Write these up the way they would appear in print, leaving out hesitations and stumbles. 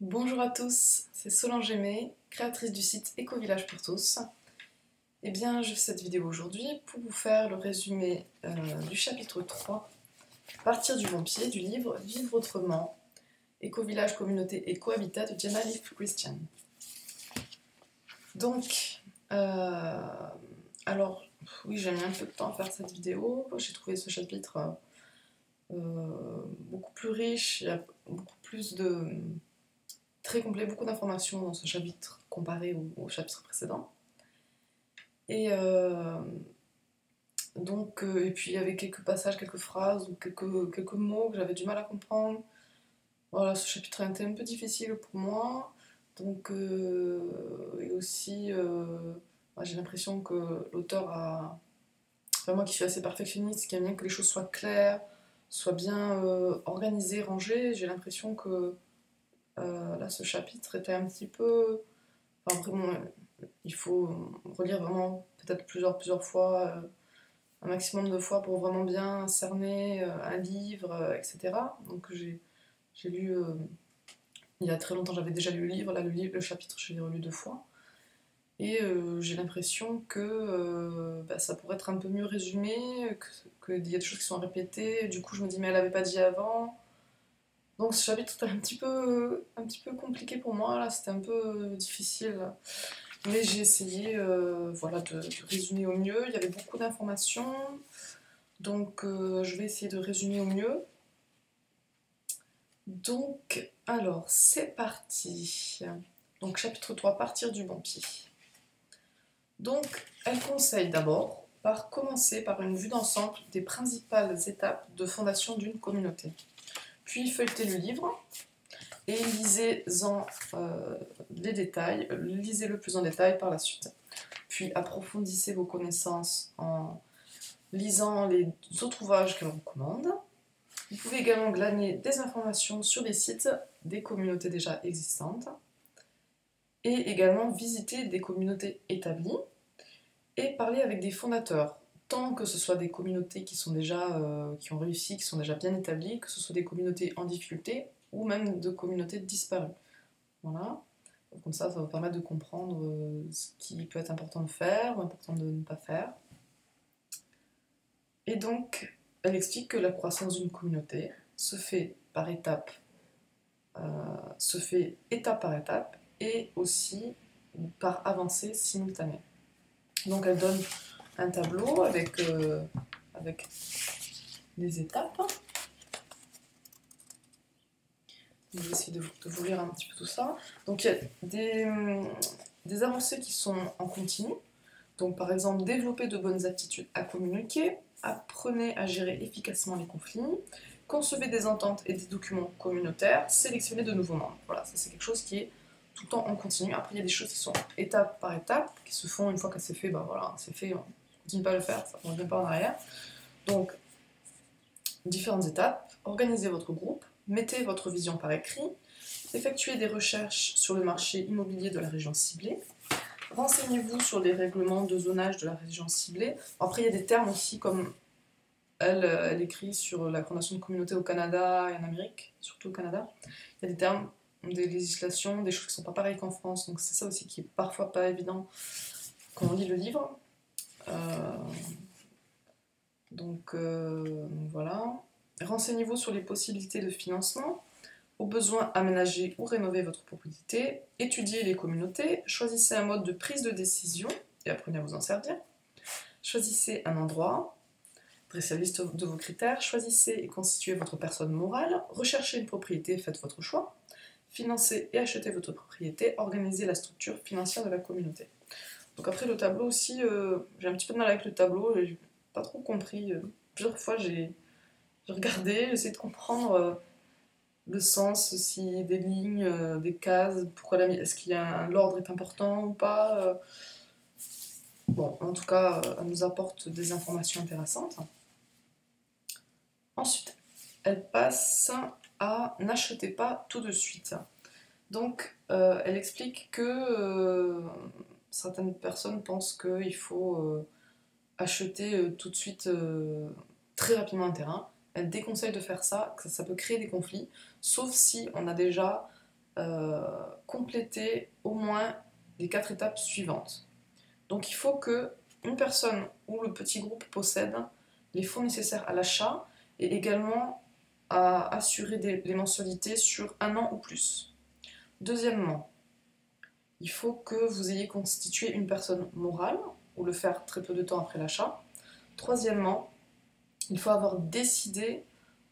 Bonjour à tous, c'est Solange Aimé, créatrice du site Éco-Village pour tous. Eh bien, je fais cette vidéo aujourd'hui pour vous faire le résumé du chapitre 3, Partir du bon pied du livre Vivre autrement, Éco-Village, communauté et cohabitat de Jenna Leaf Christian. Donc, alors, oui, j'ai mis un peu de temps à faire cette vidéo. J'ai trouvé ce chapitre beaucoup plus riche, il y a beaucoup plus de très complet, beaucoup d'informations dans ce chapitre comparé au chapitre précédent. Et et puis il y avait quelques passages, quelques phrases ou quelques mots que j'avais du mal à comprendre. Voilà, ce chapitre a été un peu difficile pour moi. Et aussi, j'ai l'impression que l'auteur a. Enfin, moi qui suis assez perfectionniste, qui aime bien que les choses soient claires, soient bien organisées, rangées, j'ai l'impression que là, ce chapitre était un petit peu. Enfin, vraiment, il faut relire vraiment peut-être plusieurs fois, un maximum de fois pour vraiment bien cerner un livre, etc. Donc j'ai lu, il y a très longtemps, j'avais déjà lu le livre, là le chapitre, je l'ai relu 2 fois. Et j'ai l'impression que ça pourrait être un peu mieux résumé, qu'il y a des choses qui sont répétées, du coup je me dis mais elle avait pas dit avant. Donc ce chapitre était un petit peu compliqué pour moi, là c'était un peu difficile. Mais j'ai essayé voilà, de résumer au mieux. Il y avait beaucoup d'informations, donc je vais essayer de résumer au mieux. Donc, alors, c'est parti. Donc, chapitre 3, partir du bon pied. Donc, elle conseille d'abord par commencer par une vue d'ensemble des principales étapes de fondation d'une communauté. Puis feuilletez le livre et lisez-en les détails, lisez-le plus en détail par la suite. Puis approfondissez vos connaissances en lisant les autres ouvrages qu'elle recommande. Vous pouvez également glaner des informations sur les sites des communautés déjà existantes et également visiter des communautés établies et parler avec des fondateurs, tant que ce soit des communautés qui sont déjà qui ont réussi, qui sont déjà bien établies, que ce soit des communautés en difficulté ou même de communautés disparues. Voilà. Comme ça va permettre de comprendre ce qui peut être important de faire ou important de ne pas faire. Et donc, elle explique que la croissance d'une communauté se fait par étapes, se fait étape par étape et aussi par avancée simultanée. Donc, elle donne un tableau avec les étapes. Je vais essayer de vous lire un petit peu tout ça. Donc, il y a des avancées qui sont en continu. Donc, par exemple, développer de bonnes aptitudes à communiquer, apprenez à gérer efficacement les conflits, concevez des ententes et des documents communautaires, sélectionnez de nouveaux membres. Voilà, ça c'est quelque chose qui est tout le temps en continu. Après, il y a des choses qui sont étape par étape, qui se font une fois que c'est fait, voilà, c'est fait, on ne continue pas à le faire, ça ne revient pas en arrière. Donc, différentes étapes, organisez votre groupe, mettez votre vision par écrit, effectuez des recherches sur le marché immobilier de la région ciblée, renseignez-vous sur les règlements de zonage de la région ciblée. Après, il y a des termes aussi comme elle écrit sur la fondation de communautés au Canada et en Amérique, surtout au Canada. Il y a des termes, des législations, des choses qui ne sont pas pareilles qu'en France. Donc c'est ça aussi qui est parfois pas évident quand on lit le livre. Voilà. Renseignez-vous sur les possibilités de financement. Au besoin, aménager ou rénover votre propriété, étudiez les communautés, choisissez un mode de prise de décision et apprenez à vous en servir. Choisissez un endroit, dressez la liste de vos critères, choisissez et constituez votre personne morale, recherchez une propriété, faites votre choix, financez et achetez votre propriété, organisez la structure financière de la communauté. Donc après le tableau aussi, j'ai un petit peu de mal avec le tableau, j'ai pas trop compris. Plusieurs fois j'ai regardé, j'ai essayé de comprendre le sens, si des lignes, des cases, pourquoi est-ce qu'il y a l'ordre est important ou pas. Bon, en tout cas, elle nous apporte des informations intéressantes. Ensuite, elle passe à n'achetez pas tout de suite. Donc, elle explique que certaines personnes pensent qu'il faut acheter tout de suite très rapidement un terrain. Elle déconseille de faire ça, que ça peut créer des conflits, sauf si on a déjà compléter au moins les 4 étapes suivantes. Donc il faut que une personne ou le petit groupe possède les fonds nécessaires à l'achat et également à assurer les mensualités sur 1 an ou plus. Deuxièmement, il faut que vous ayez constitué une personne morale ou le faire très peu de temps après l'achat. Troisièmement, il faut avoir décidé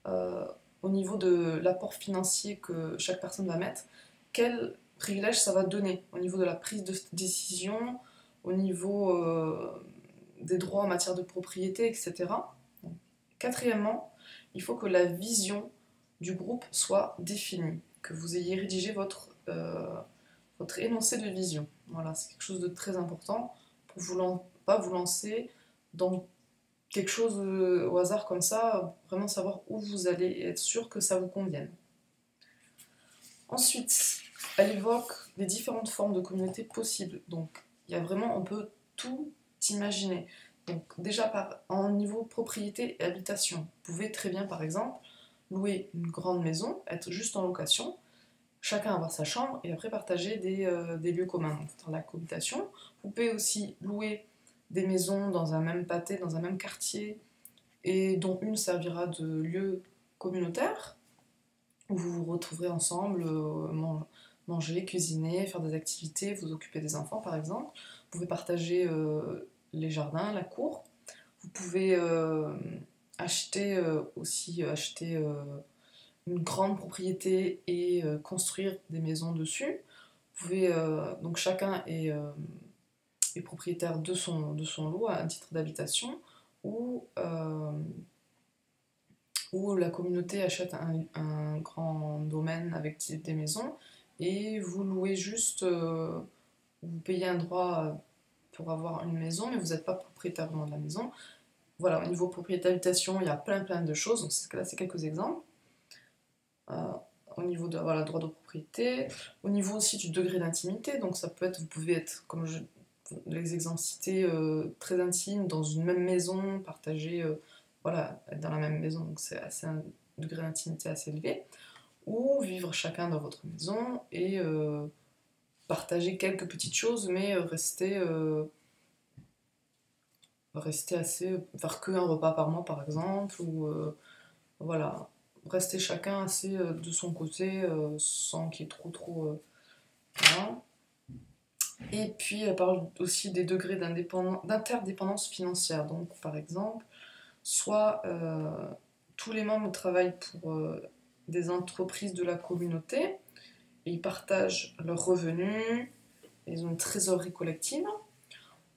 au niveau de l'apport financier que chaque personne va mettre, quel privilège ça va donner au niveau de la prise de décision, au niveau des droits en matière de propriété, etc. Quatrièmement, il faut que la vision du groupe soit définie, que vous ayez rédigé votre énoncé de vision. Voilà, c'est quelque chose de très important pour pas vous lancer dans quelque chose au hasard comme ça, vraiment savoir où vous allez et être sûr que ça vous convienne. Ensuite, elle évoque les différentes formes de communauté possibles. Donc, il y a vraiment, on peut tout imaginer. Donc, déjà, en niveau propriété et habitation, vous pouvez très bien, par exemple, louer une grande maison, être juste en location, chacun avoir sa chambre et après partager des lieux communs, donc faire la cohabitation. Vous pouvez aussi louer des maisons dans un même pâté, dans un même quartier, et dont une servira de lieu communautaire, où vous vous retrouverez ensemble, manger, cuisiner, faire des activités, vous occuper des enfants par exemple. Vous pouvez partager les jardins, la cour. Vous pouvez acheter une grande propriété et construire des maisons dessus. Vous pouvez, donc chacun est propriétaire de son lot à un titre d'habitation, ou la communauté achète un grand domaine avec des maisons et vous louez juste, vous payez un droit pour avoir une maison, mais vous n'êtes pas propriétaire vraiment de la maison. Voilà, au niveau propriété habitation, il y a plein de choses, donc là c'est quelques exemples. Au niveau de voilà, droit de propriété, au niveau aussi du degré d'intimité, donc ça peut être, vous pouvez être, comme les exemples cités, très intime, dans une même maison, partager, voilà, être dans la même maison, donc c'est un degré d'intimité assez élevé, ou vivre chacun dans votre maison et partager quelques petites choses, mais rester assez, faire que un repas par mois par exemple, ou voilà, rester chacun assez de son côté, sans qu'il y ait trop voilà. Et puis elle parle aussi des degrés d'interdépendance financière. Donc par exemple, soit tous les membres travaillent pour des entreprises de la communauté, et ils partagent leurs revenus, ils ont une trésorerie collective,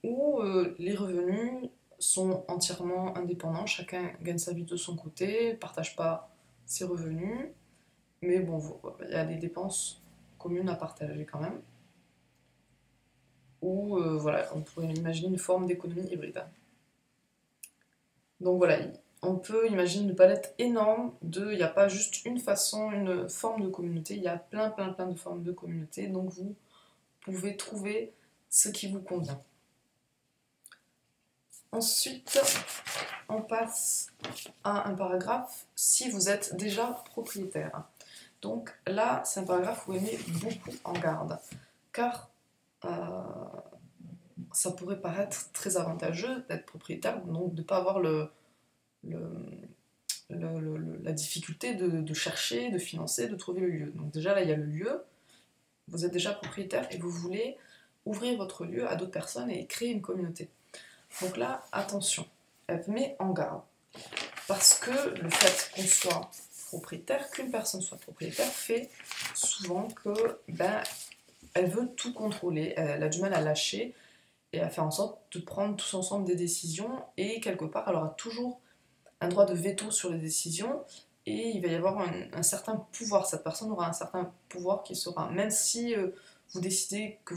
ou les revenus sont entièrement indépendants, chacun gagne sa vie de son côté, ne partage pas ses revenus, mais bon, il y a des dépenses communes à partager quand même. Ou voilà, on pourrait imaginer une forme d'économie hybride. Donc voilà, on peut imaginer une palette énorme il n'y a pas juste une façon, une forme de communauté, il y a plein de formes de communauté, donc vous pouvez trouver ce qui vous convient. Ensuite, on passe à un paragraphe si vous êtes déjà propriétaire. Donc là, c'est un paragraphe où il met beaucoup en garde, car ça pourrait paraître très avantageux d'être propriétaire, donc de ne pas avoir la difficulté de chercher, de financer, de trouver le lieu. Donc déjà là, il y a le lieu, vous êtes déjà propriétaire et vous voulez ouvrir votre lieu à d'autres personnes et créer une communauté. Donc là, attention, elle met en garde, parce que le fait qu'on soit propriétaire, qu'une personne soit propriétaire, fait souvent que elle veut tout contrôler, elle a du mal à lâcher et à faire en sorte de prendre tous ensemble des décisions, et quelque part elle aura toujours un droit de veto sur les décisions, et il va y avoir un certain pouvoir, cette personne aura un certain pouvoir qui sera, même si vous décidez que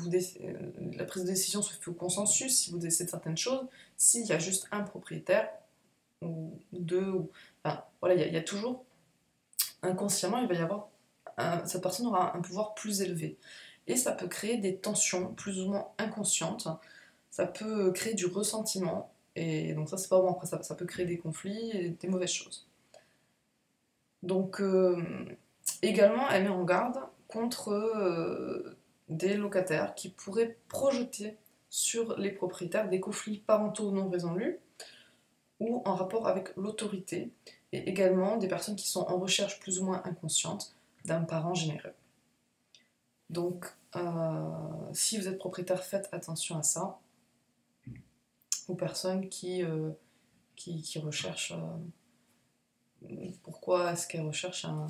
la prise de décision se fait au consensus, si vous décidez de certaines choses, s'il y a juste un propriétaire, ou deux, enfin voilà, il y a toujours, inconsciemment, il va y avoir, cette personne aura un pouvoir plus élevé. Et ça peut créer des tensions plus ou moins inconscientes, ça peut créer du ressentiment, et donc ça c'est pas bon, après ça peut créer des conflits et des mauvaises choses. Donc également elle met en garde contre des locataires qui pourraient projeter sur les propriétaires des conflits parentaux non résolus ou en rapport avec l'autorité, et également des personnes qui sont en recherche plus ou moins inconsciente d'un parent généreux. Donc, si vous êtes propriétaire, faites attention à ça, aux personnes qui recherchent... pourquoi est-ce qu'elles recherchent un...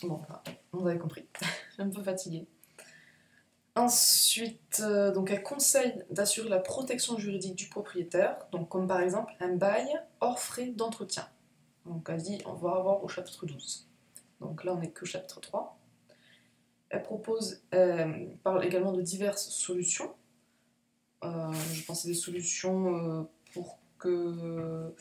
Bon, enfin, vous avez compris, je suis un peu fatiguée. Ensuite, donc elle conseille d'assurer la protection juridique du propriétaire, donc comme par exemple un bail hors frais d'entretien. Donc elle dit, on va avoir au chapitre 12. Donc là on n'est que au chapitre 3. Elle parle également de diverses solutions. Je pense à des solutions pour que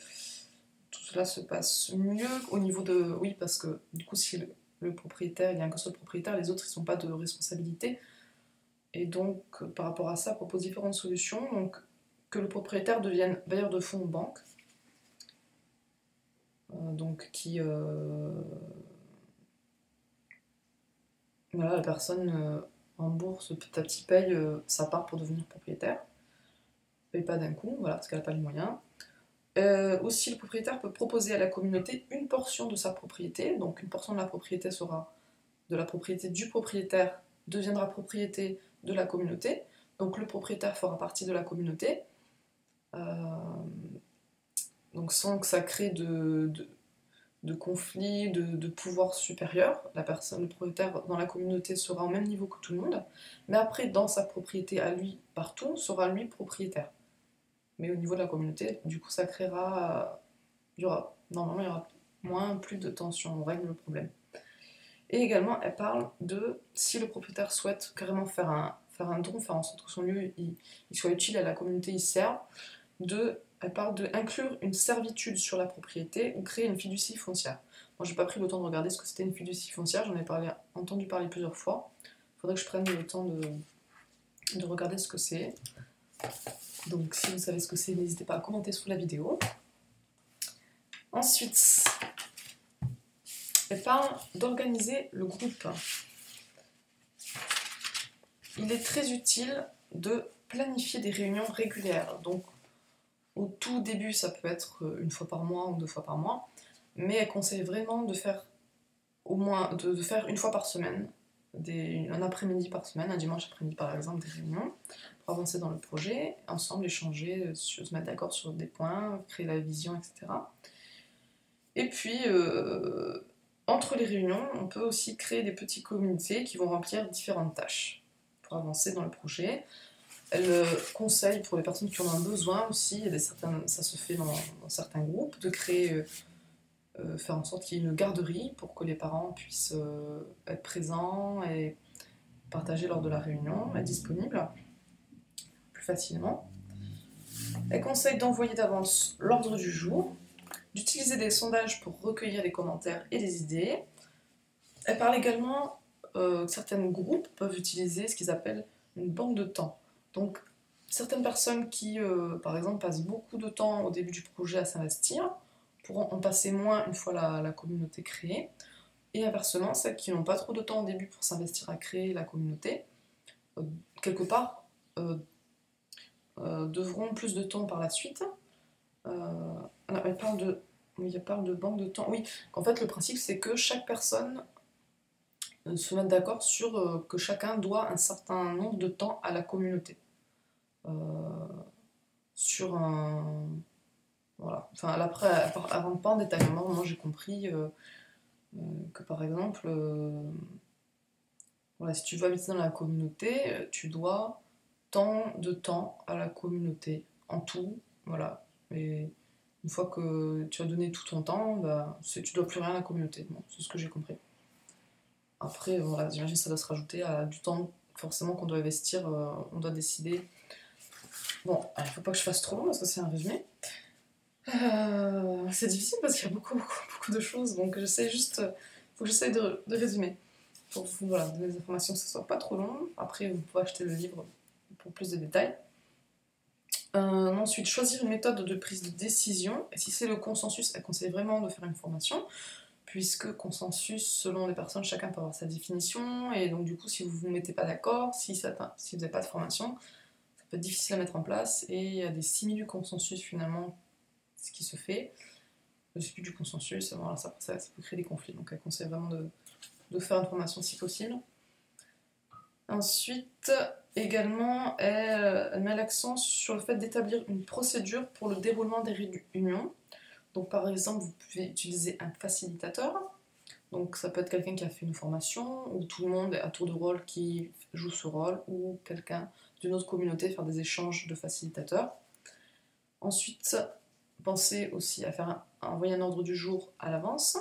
tout cela se passe mieux au niveau de... Oui, parce que du coup si le propriétaire, il y a un seul propriétaire, les autres ils sont pas de responsabilité. Et donc, par rapport à ça, propose différentes solutions. Donc, que le propriétaire devienne bailleur de fonds ou banque. Donc, voilà, la personne en bourse, petit à petit, paye sa part pour devenir propriétaire. Paye pas d'un coup, voilà, parce qu'elle n'a pas les moyens. Aussi, le propriétaire peut proposer à la communauté une portion de sa propriété. Donc, une portion de la propriété sera de la propriété du propriétaire, deviendra propriété de la communauté. Donc le propriétaire fera partie de la communauté. Donc sans que ça crée de conflits, de pouvoir supérieur. La personne, le propriétaire dans la communauté sera au même niveau que tout le monde. Mais après, dans sa propriété à lui, partout, sera lui propriétaire. Mais au niveau de la communauté, du coup, ça créera... Normalement, il y aura plus de tension, on règle le problème. Et également, elle parle de si le propriétaire souhaite carrément faire un don, faire en sorte que son lieu il soit utile à la communauté, il serve. Elle parle d'inclure une servitude sur la propriété ou créer une fiducie foncière. Moi, j'ai pas pris le temps de regarder ce que c'était une fiducie foncière, j'en ai entendu parler plusieurs fois. Il faudrait que je prenne le temps de regarder ce que c'est. Donc, si vous savez ce que c'est, n'hésitez pas à commenter sous la vidéo. Ensuite, elle parle d'organiser le groupe. Il est très utile de planifier des réunions régulières. Donc, au tout début, ça peut être une fois par mois ou 2 fois par mois, mais elle conseille vraiment de faire au moins de faire une fois par semaine, un après-midi par semaine, un dimanche après-midi par exemple, des réunions pour avancer dans le projet, ensemble échanger, se mettre d'accord sur des points, créer la vision, etc. Et puis, entre les réunions, on peut aussi créer des petits comités qui vont remplir différentes tâches pour avancer dans le projet. Elle conseille pour les personnes qui en ont besoin aussi, ça se fait dans certains groupes, de créer, faire en sorte qu'il y ait une garderie pour que les parents puissent être présents et partager lors de la réunion, être disponibles plus facilement. Elle conseille d'envoyer d'avance l'ordre du jour, d'utiliser des sondages pour recueillir des commentaires et des idées. Elle parle également que certains groupes peuvent utiliser ce qu'ils appellent une banque de temps. Donc, certaines personnes qui, par exemple, passent beaucoup de temps au début du projet à s'investir, pourront en passer moins une fois la communauté créée. Et inversement, celles qui n'ont pas trop de temps au début pour s'investir à créer la communauté, quelque part, devront plus de temps par la suite. Elle parle de banque de temps. Oui, en fait, le principe, c'est que chaque personne se mette d'accord sur que chacun doit un certain nombre de temps à la communauté. Sur un... Voilà. Enfin, après, elle rentre pas en détail. Moi, j'ai compris que, par exemple, voilà, si tu veux habiter dans la communauté, tu dois tant de temps à la communauté, en tout, voilà. Et une fois que tu as donné tout ton temps, bah, tu dois plus rien à la communauté. Bon, c'est ce que j'ai compris. Après, voilà, j'imagine que ça doit se rajouter à du temps forcément qu'on doit investir, on doit décider. Bon, il ne faut pas que je fasse trop long parce que c'est un résumé. C'est difficile parce qu'il y a beaucoup de choses, donc j'essaie juste, faut que j'essaie de résumer. Pour vous, voilà, donner des informations que ce soit pas trop long. Après, vous pouvez acheter le livre pour plus de détails. Ensuite, choisir une méthode de prise de décision. Et si c'est le consensus, elle conseille vraiment de faire une formation, puisque consensus, selon les personnes, chacun peut avoir sa définition, et donc du coup, si vous ne vous mettez pas d'accord, si vous n'avez pas de formation, ça peut être difficile à mettre en place, et il y a des simili consensus finalement, ce qui se fait. Le suivi du consensus, voilà, ça peut créer des conflits, donc elle conseille vraiment de faire une formation si possible. Ensuite, également, elle met l'accent sur le fait d'établir une procédure pour le déroulement des réunions. Donc par exemple, vous pouvez utiliser un facilitateur. Donc ça peut être quelqu'un qui a fait une formation, ou tout le monde est à tour de rôle qui joue ce rôle, ou quelqu'un d'une autre communauté faire des échanges de facilitateurs. Ensuite, pensez aussi à envoyer un ordre du jour à l'avance.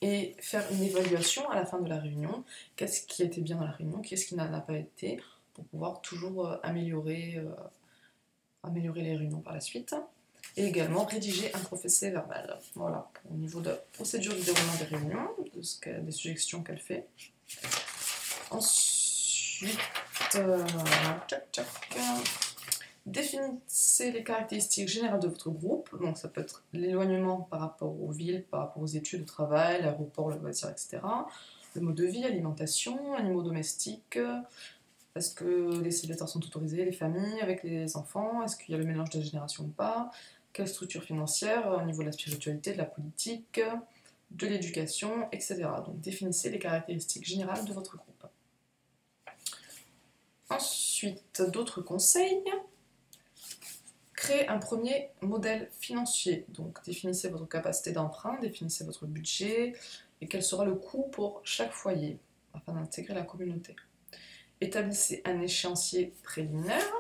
Et faire une évaluation à la fin de la réunion. Qu'est-ce qui a été bien dans la réunion, qu'est-ce qui n'a pas été, pour pouvoir toujours améliorer les réunions par la suite. Et également rédiger un procès-verbal. Voilà, au niveau de procédure du déroulement des réunions, des suggestions qu'elle fait. Ensuite, définissez les caractéristiques générales de votre groupe. Donc ça peut être l'éloignement par rapport aux villes, par rapport aux études, au travail, l'aéroport, le loisir, etc. Le mode de vie, alimentation, animaux domestiques. Est-ce que les célibataires sont autorisés, les familles avec les enfants? Est-ce qu'il y a le mélange des générations ou pas? Quelle structure financière au niveau de la spiritualité, de la politique, de l'éducation, etc. Donc définissez les caractéristiques générales de votre groupe. Ensuite, d'autres conseils. Créez un premier modèle financier. Donc définissez votre capacité d'emprunt, définissez votre budget et quel sera le coût pour chaque foyer afin d'intégrer la communauté. Établissez un échéancier préliminaire.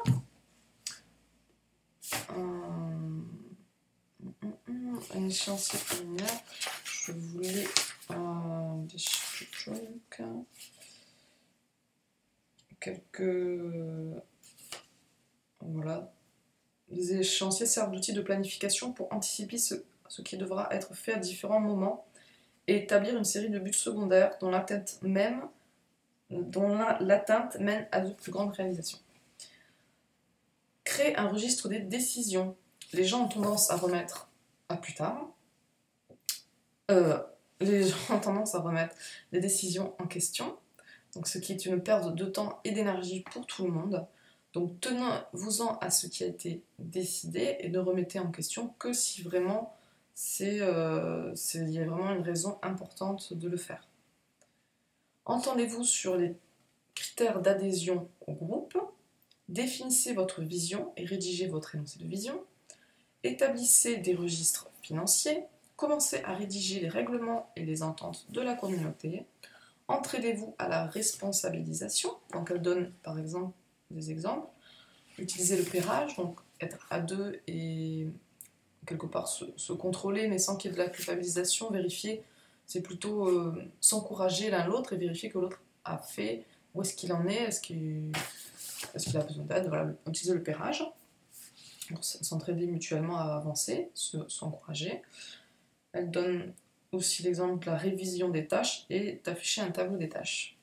Un échéancier préliminaire. Je voulais voilà. Les échéanciers servent d'outils de planification pour anticiper ce qui devra être fait à différents moments et établir une série de buts secondaires dont l'atteinte mène à de plus grandes réalisations. Créer un registre des décisions. Les gens ont tendance à remettre à plus tard. Les gens ont tendance à remettre les décisions en question, donc ce qui est une perte de temps et d'énergie pour tout le monde. Donc tenez-vous-en à ce qui a été décidé et ne remettez en question que si vraiment il y a vraiment une raison importante de le faire. Entendez-vous sur les critères d'adhésion au groupe. Définissez votre vision et rédigez votre énoncé de vision. Établissez des registres financiers. Commencez à rédiger les règlements et les ententes de la communauté. Entraînez-vous à la responsabilisation. Donc elle donne par exemple des exemples. Utiliser le pairage, donc être à deux et quelque part se contrôler, mais sans qu'il y ait de la culpabilisation, vérifier, c'est plutôt s'encourager l'un l'autre et vérifier que l'autre a fait, où est-ce qu'il en est, est-ce qu'il a besoin d'aide, voilà, utiliser le pairage, s'entraider mutuellement à avancer, s'encourager. Elle donne aussi l'exemple de la révision des tâches et d'afficher un tableau des tâches.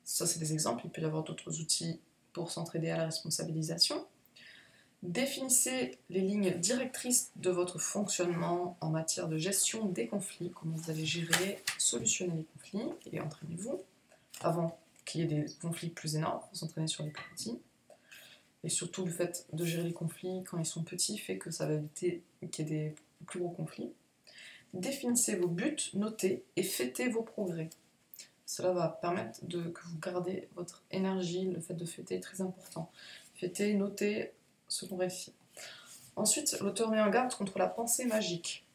Ça, c'est des exemples, il peut y avoir d'autres outils pour s'entraider à la responsabilisation. Définissez les lignes directrices de votre fonctionnement en matière de gestion des conflits, comment vous allez gérer, solutionner les conflits, et entraînez-vous avant qu'il y ait des conflits plus énormes, il faut s'entraîner sur les plus petits. Et surtout, le fait de gérer les conflits quand ils sont petits fait que ça va éviter qu'il y ait des plus gros conflits. Définissez vos buts, notez et fêtez vos progrès. Cela va permettre que vous gardez votre énergie, le fait de fêter est très important. Fêter, noter ce qu'on réussit. Ensuite, l'auteur met en garde contre la pensée magique,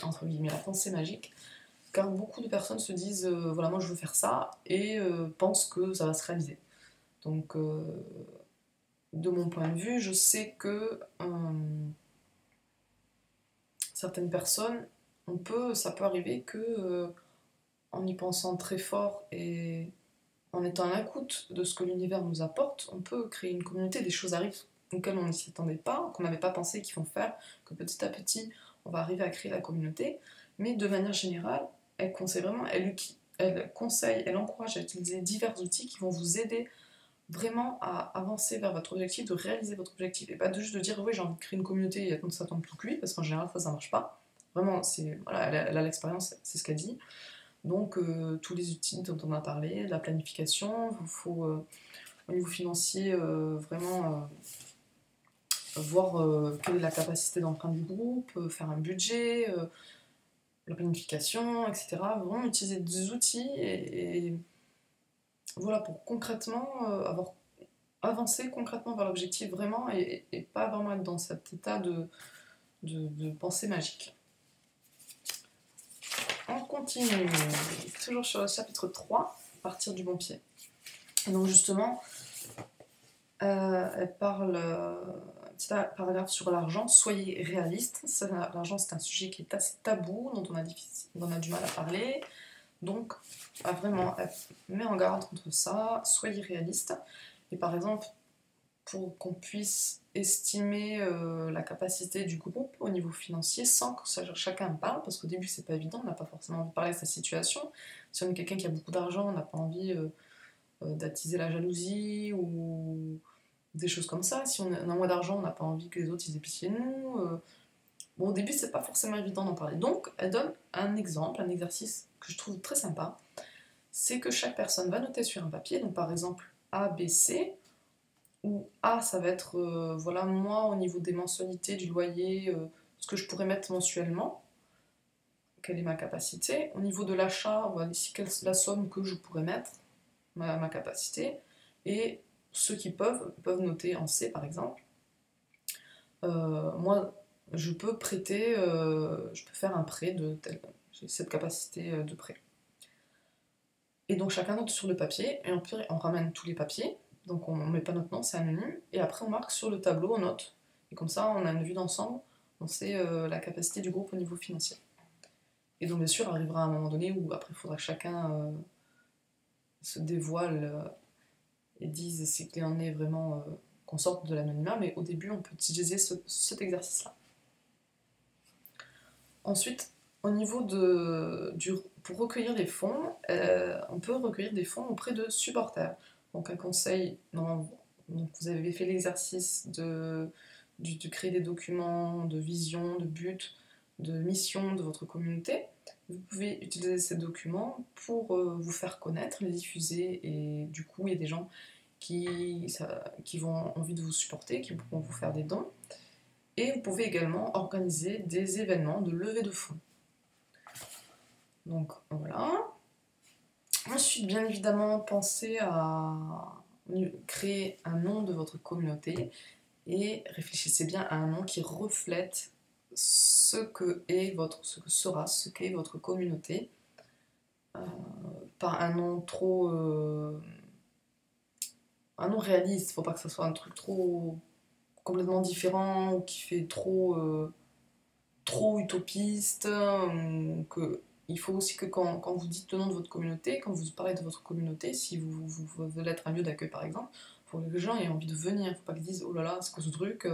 entre guillemets, la pensée magique, car beaucoup de personnes se disent voilà, moi je veux faire ça, et pensent que ça va se réaliser. Donc, de mon point de vue, je sais que certaines personnes, ça peut arriver que en y pensant très fort et en étant à l'écoute de ce que l'univers nous apporte, on peut créer une communauté, des choses arrivent auxquelles on ne s'y attendait pas, qu'on n'avait pas pensé qu'ils vont faire, que petit à petit on va arriver à créer la communauté, mais de manière générale, elle conseille vraiment, elle encourage à utiliser divers outils qui vont vous aider vraiment à avancer vers votre objectif, de réaliser votre objectif, et pas juste de dire oui j'ai envie de créer une communauté et attendre ça tombe tout cuit, parce qu'en général ça marche pas. Vraiment, voilà, elle a l'expérience, c'est ce qu'elle dit. Donc, tous les outils dont on a parlé, la planification, il faut, au niveau financier, vraiment voir quelle est la capacité d'emprunt du groupe, faire un budget, la planification, etc. Vraiment utiliser des outils et voilà, pour concrètement avancer concrètement vers l'objectif vraiment et pas vraiment être dans cet état de pensée magique. On continue, toujours sur le chapitre 3, partir du bon pied. Et donc justement, elle parle, un petit paragraphe sur l'argent, soyez réaliste. L'argent, c'est un sujet qui est assez tabou, dont on a du mal à parler. Donc, vraiment, elle met en garde contre ça, soyez réaliste. Et par exemple, pour qu'on puisse estimer la capacité du groupe au niveau financier sans que chacun parle, parce qu'au début c'est pas évident, on n'a pas forcément envie de parler de sa situation. Si on est quelqu'un qui a beaucoup d'argent, on n'a pas envie d'attiser la jalousie ou des choses comme ça. Si on a moins d'argent, on n'a pas envie que les autres ils aient pitié de nous. Bon, au début c'est pas forcément évident d'en parler. Donc elle donne un exemple, un exercice que je trouve très sympa. C'est que chaque personne va noter sur un papier, donc par exemple A, B, C, où A, ça va être, voilà, moi, au niveau des mensualités, du loyer, ce que je pourrais mettre mensuellement, quelle est ma capacité. Au niveau de l'achat, voilà, ici, quelle est la somme que je pourrais mettre, ma capacité. Et ceux qui peuvent noter en C, par exemple. Moi, je peux prêter, je peux faire un prêt de j'ai cette capacité de prêt. Et donc chacun note sur le papier, et on ramène tous les papiers. Donc on ne met pas notre nom, c'est anonyme, et après on marque sur le tableau, on note. Et comme ça, on a une vue d'ensemble, on sait la capacité du groupe au niveau financier. Et donc bien sûr, arrivera un moment donné où après il faudra que chacun se dévoile et dise ce qu'il en est vraiment, qu'on sorte de l'anonymat, mais au début on peut utiliser cet exercice-là. Ensuite, au niveau pour recueillir des fonds, on peut recueillir des fonds auprès de supporters. Donc un conseil, donc vous avez fait l'exercice de créer des documents de vision, de but, de mission de votre communauté. Vous pouvez utiliser ces documents pour vous faire connaître, les diffuser, et du coup il y a des gens qui vont envie de vous supporter, qui pourront vous faire des dons. Et vous pouvez également organiser des événements de levée de fonds. Donc voilà. Ensuite, bien évidemment, pensez à créer un nom de votre communauté et réfléchissez bien à un nom qui reflète ce qu'est votre communauté. Pas un nom trop... un nom réaliste, faut pas que ce soit un truc trop complètement différent ou qui fait trop utopiste, il faut aussi que quand vous dites le nom de votre communauté, quand vous parlez de votre communauté, si vous voulez être un lieu d'accueil par exemple, il faut que les gens aient envie de venir, il ne faut pas qu'ils disent oh là là, c'est quoi ce truc,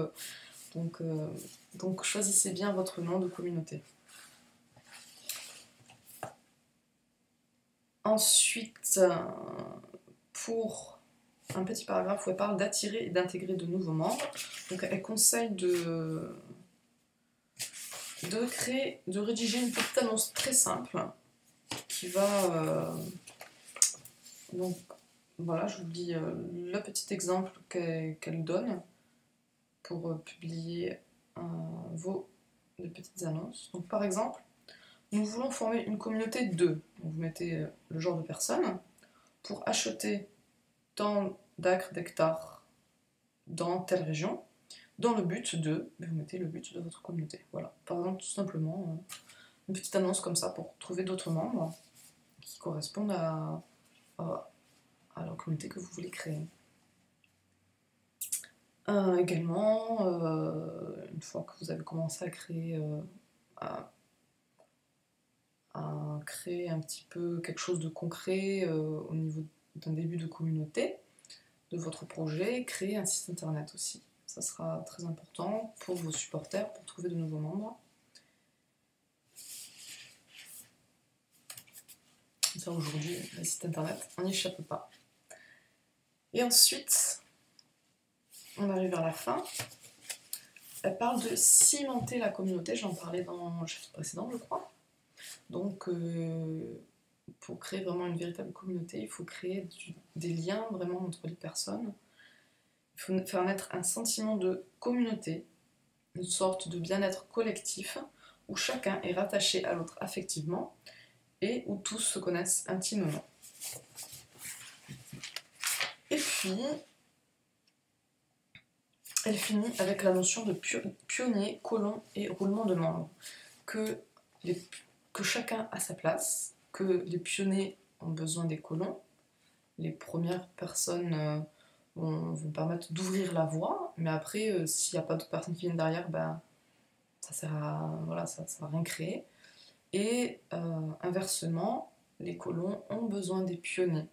donc choisissez bien votre nom de communauté. Ensuite, pour un petit paragraphe où elle parle d'attirer et d'intégrer de nouveaux membres, donc elle conseille de rédiger une petite annonce très simple qui va... donc voilà, je vous dis le petit exemple qu'elle donne pour publier vos petites annonces. Donc par exemple, nous voulons former une communauté de... Donc vous mettez le genre de personne pour acheter tant d'acres, d'hectares dans telle région, dans le but de... Vous mettez le but de votre communauté. Voilà, par exemple, tout simplement... une petite annonce comme ça pour trouver d'autres membres qui correspondent à la communauté que vous voulez créer. Également, une fois que vous avez commencé à créer un petit peu quelque chose de concret au niveau d'un début de communauté, de votre projet, créer un site internet aussi. Ça sera très important pour vos supporters, pour trouver de nouveaux membres. Ça, aujourd'hui, le site internet, on n'y échappe pas. Et ensuite, on arrive vers la fin. elle parle de cimenter la communauté, j'en parlais dans le chapitre précédent, je crois. Donc, pour créer vraiment une véritable communauté, il faut créer des liens vraiment entre les personnes. Il faut faire naître un sentiment de communauté, une sorte de bien-être collectif, où chacun est rattaché à l'autre affectivement et où tous se connaissent intimement. Et puis, elle finit avec la notion de pionnier, colon et roulement de membres. Que chacun a sa place, que les pionniers ont besoin des colons, les premières personnes vont permettre d'ouvrir la voie, mais après, s'il n'y a pas d'autres personnes qui viennent derrière, ben, ça va rien créer. Et inversement, les colons ont besoin des pionniers.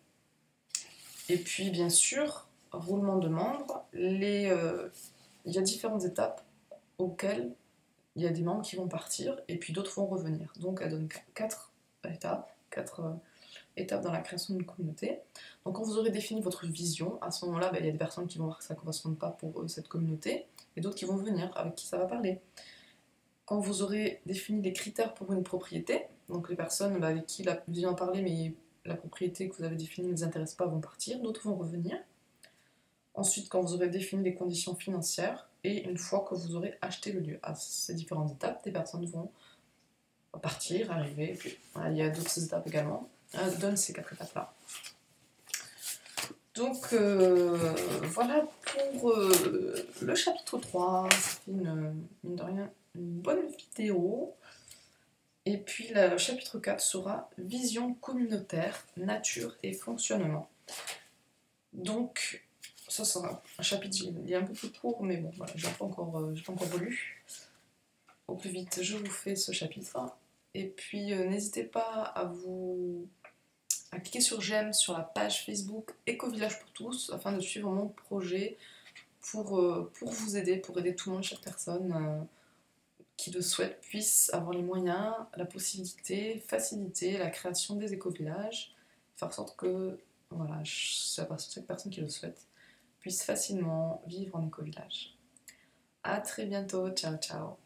Et puis, bien sûr, roulement de membres, il y a différentes étapes auxquelles il y a des membres qui vont partir et puis d'autres vont revenir. Donc elle donne 4 étapes dans la création d'une communauté. Donc quand vous aurez défini votre vision, à ce moment-là, il y a des personnes qui vont voir que ça ne correspond pas pour eux, cette communauté, et d'autres qui vont venir, avec qui ça va parler. Quand vous aurez défini les critères pour une propriété, donc les personnes avec qui la vision a parlé, mais la propriété que vous avez définie ne les intéresse pas, vont partir, d'autres vont revenir. Ensuite, quand vous aurez défini les conditions financières, et une fois que vous aurez acheté le lieu, à ces différentes étapes, des personnes vont partir, arriver, et puis voilà, il y a d'autres étapes également. Elle donne ces 4 étapes-là. Donc voilà pour le chapitre 3. C'est mine de rien, une bonne vidéo. Et puis le chapitre 4 sera vision communautaire, nature et fonctionnement. Donc ça sera un chapitre, il est un peu plus court, mais bon, voilà, je n'ai pas encore relu. Au plus vite, je vous fais ce chapitre. Et puis n'hésitez pas à cliquer sur j'aime sur la page Facebook Éco-Village pour tous, afin de suivre mon projet pour vous aider, pour aider tout le monde, chaque personne qui le souhaite puisse avoir les moyens, la possibilité, faciliter la création des éco-villages, faire en sorte que voilà, chaque personne qui le souhaite puisse facilement vivre en éco-village. A très bientôt, ciao ciao.